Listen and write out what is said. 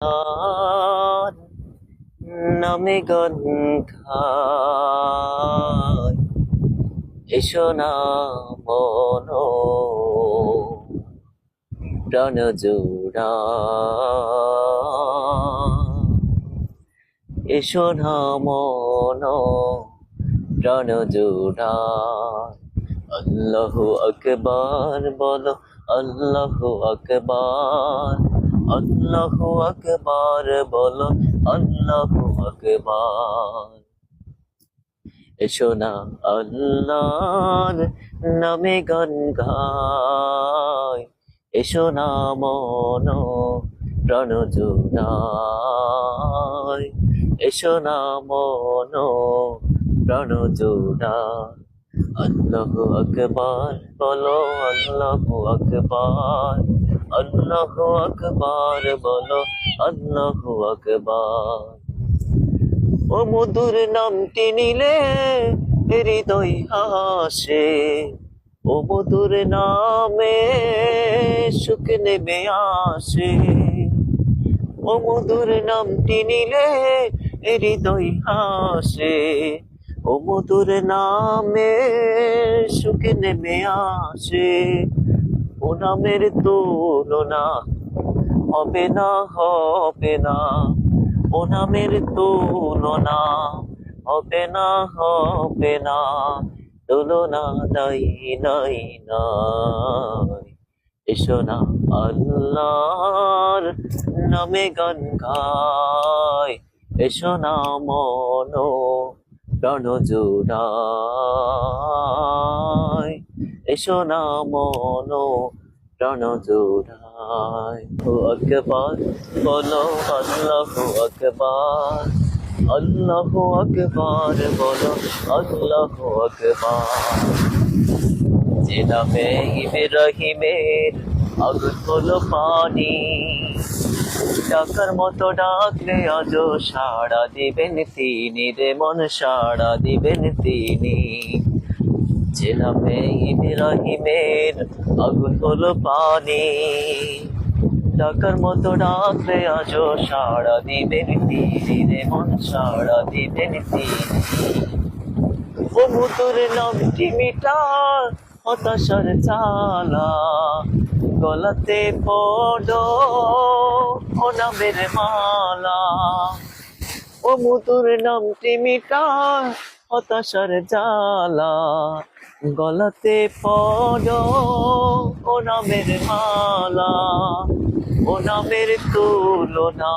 আর নামে গান খায় এসো না মন প্রাণ জোড়া এসো না মন প্রাণ জোড়া আল্লাহু আকবার বলো আল্লাহু আকবার আল্লাহু আকবার বলো আল্লাহু আকবার এসো না আল্লাহর নামে গান গায় এসো না মন প্রাণ জোড়ায় এসো না মন প্রাণ জোড়ায় আল্লাহু আকবার বলো আল্লাহু আকবার আল্লাহু আকবার বলো আল্লাহু আকবার ও মধুর নামটি নিলে হৃদয় হাসে ও মধুর নামে সুখ নেমে আসে ও মধুর নামটি নিলে হৃদয় হাসে ও মধুর নামে সুখ নেমে আসে ও নামের তুলনা হবে না হবে না ও নামের তুলনা হবে না হবে না তুলনা নাই নাই নাই এসো না আল্লাহর নামে গান গায় এসো না মন প্রাণ জোড়ায় এসো না মন প্রাণ জোড়ায় ও আকবার বলো আল্লাহু আকবার আল্লাহু আকবার বলো আল্লাহু আকবার যে নামে ইব্রাহিমের আগুন হলো পানি ডাকার মতো ডাকলে আজও সাড়া দিবেন তিনি রে মন সাড়া দিবেন তিনি যে নামে ইব্রাহিমের আগুন হলো পানি ডাকার মতো ডাকলে আজও সাড়া দিবেন তিনি রে মন সাড়া দিবেন তিনি ও মধুর নামটি মিটা হতাশার চালা গলাতে পড়ো ও নামের মালা ও মধুর নামটি মিটা হতাশার জালা গলাতে পড়ো ও নামের মালা ও নামের তুলনা